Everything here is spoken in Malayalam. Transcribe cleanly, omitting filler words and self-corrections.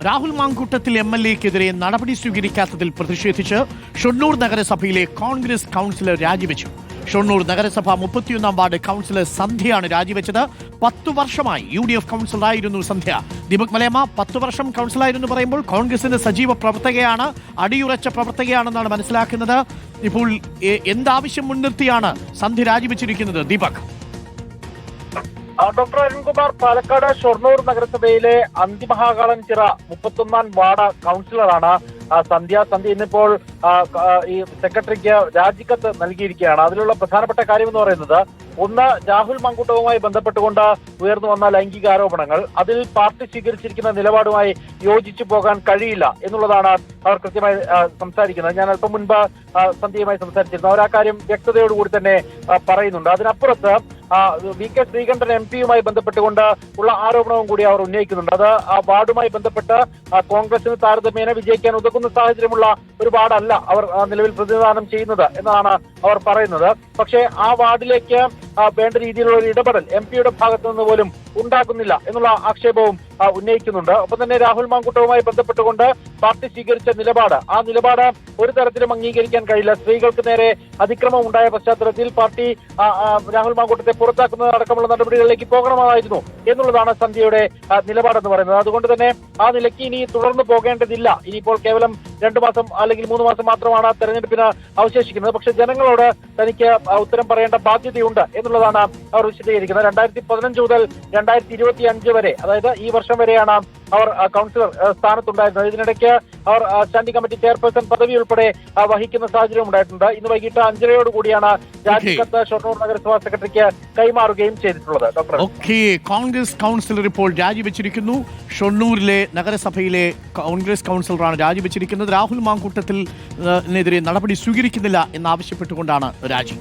രാഹുൽ മാങ്കൂട്ടത്തിൽ MLA-ക്കെതിരെ നടപടി സ്വീകരിക്കാത്തതിൽ പ്രതിഷേധിച്ച് ഷൊർണൂർ നഗരസഭയിലെ കോൺഗ്രസ് കൗൺസിലർ രാജിവെച്ചു. ഷൊർണൂർ നഗരസഭ 31-ാം വാർഡ് കൗൺസിലർ സന്ധ്യയാണ് രാജിവെച്ചത്. 10 വർഷമായി UDF കൗൺസിലറായിരുന്നു സന്ധ്യ. ദീപക് മലയമ്മ, 10 വർഷം കൗൺസിലറായിരുന്നു പറയുമ്പോൾ കോൺഗ്രസിന്റെ സജീവ പ്രവർത്തകയാണ്, അടിയുറച്ച പ്രവർത്തകയാണെന്നാണ് മനസ്സിലാക്കുന്നത്. ഇപ്പോൾ എന്താവശ്യം മുൻനിർത്തിയാണ് സന്ധ്യ രാജിവെച്ചിരിക്കുന്നത്? ദീപക്. ഡോക്ടർ അരുൺകുമാർ, പാലക്കാട് ഷൊർണൂർ നഗരസഭയിലെ അന്തിമഹാകാളൻചിറ 31-ാം വാർഡ് കൗൺസിലറാണ് സന്ധ്യ. ഇന്നിപ്പോൾ ഈ സെക്രട്ടറിക്ക് രാജിക്കത്ത് നൽകിയിരിക്കുകയാണ്. അതിലുള്ള പ്രധാനപ്പെട്ട കാര്യം എന്ന് പറയുന്നത്, ഒന്ന്, രാഹുൽ മാങ്കൂട്ടവുമായി ബന്ധപ്പെട്ടുകൊണ്ട് ഉയർന്നു വന്ന ലൈംഗിക ആരോപണങ്ങൾ, അതിൽ പാർട്ടി സ്വീകരിച്ചിരിക്കുന്ന നിലപാടുമായി യോജിച്ചു പോകാൻ കഴിയില്ല എന്നുള്ളതാണ് അവർ കൃത്യമായി സംസാരിക്കുന്നത്. ഞാൻ അല്പം മുൻപ് സന്ധ്യയുമായി സംസാരിച്ചിരുന്നു. അവർ ആ കാര്യം വ്യക്തതയോടുകൂടി തന്നെ പറയുന്നുണ്ട്. അതിനപ്പുറത്ത് VK ശ്രീകണ്ഠൻ MP-യുമായി ബന്ധപ്പെട്ടുകൊണ്ട് ഉള്ള ആരോപണവും കൂടി അവർ ഉന്നയിക്കുന്നുണ്ട്. അത് ആ വാർഡുമായി ബന്ധപ്പെട്ട് കോൺഗ്രസിന് താരതമ്യേന വിജയിക്കാൻ ഉതകുന്ന സാഹചര്യമുള്ള ഒരു വാർഡല്ല അവർ നിലവിൽ പ്രതിനിധാനം ചെയ്യുന്നത് എന്നാണ് അവർ പറയുന്നത്. പക്ഷേ ആ വാർഡിലേക്ക് വേണ്ട രീതിയിലുള്ള ഒരു ഇടപെടൽ MP-യുടെ ഭാഗത്തു നിന്ന് പോലും ഉണ്ടാക്കുന്നില്ല എന്നുള്ള ആക്ഷേപവും ഉന്നയിക്കുന്നുണ്ട്. ഒപ്പം തന്നെ രാഹുൽ മാങ്കൂട്ടവുമായി ബന്ധപ്പെട്ടുകൊണ്ട് പാർട്ടി സ്വീകരിച്ച നിലപാട്, ആ നിലപാട് ഒരു തരത്തിലും അംഗീകരിക്കാൻ കഴിയില്ല. സ്ത്രീകൾക്ക് നേരെ അതിക്രമം ഉണ്ടായ പശ്ചാത്തലത്തിൽ പാർട്ടി രാഹുൽ മാങ്കൂട്ടത്തെ പുറത്താക്കുന്നത് അടക്കമുള്ള നടപടികളിലേക്ക് പോകണമായിരുന്നു എന്നുള്ളതാണ് സന്ധ്യയുടെ നിലപാടെന്ന് പറയുന്നത്. അതുകൊണ്ട് തന്നെ ആ നിലയ്ക്ക് ഇനി തുടർന്ന് പോകേണ്ടതില്ല. ഇനിയിപ്പോൾ കേവലം 2 മാസം അല്ലെങ്കിൽ 3 മാസം മാത്രമാണ് തെരഞ്ഞെടുപ്പിന് അവശേഷിക്കുന്നത്. പക്ഷെ ജനങ്ങളോട് തനിക്ക് ഉത്തരം പറയേണ്ട ബാധ്യതയുണ്ട് എന്നുള്ളതാണ് അവർ വിശദീകരിക്കുന്നത്. 2015 മുതൽ 2025 വരെ, അതായത് ഈ വർഷം വരെയാണ് അവർ കൗൺസിലർ സ്ഥാനത്തുണ്ടായിരുന്നത്. ഇതിനിടയ്ക്ക് അവർ സ്റ്റാൻഡിംഗ് കമ്മിറ്റി ചെയർപേഴ്സൺ പദവി ഉൾപ്പെടെ വഹിക്കുന്ന സാഹചര്യം ഉണ്ടായിട്ടുണ്ട്. ഇന്ന് വൈകിട്ട് 5:30 കൂടിയാണ് രാജിക്കത്ത് ഷൊർണൂർ നഗരസഭാ സെക്രട്ടറിക്ക് കൈമാറുകയും ചെയ്തിട്ടുള്ളത്. ഡോക്ടർ, കോൺഗ്രസ് കൗൺസിലർ ഇപ്പോൾ രാജിവെച്ചിരിക്കുന്നു. ഷൊർണൂരിലെ നഗരസഭയിലെ കോൺഗ്രസ് കൗൺസിലറാണ് രാജിവെച്ചിരിക്കുന്നത്. രാഹുൽ മാങ്കൂട്ടത്തിനെതിരെ നടപടി സ്വീകരിക്കുന്നില്ല എന്നാവശ്യപ്പെട്ടുകൊണ്ടാണ് രാജി.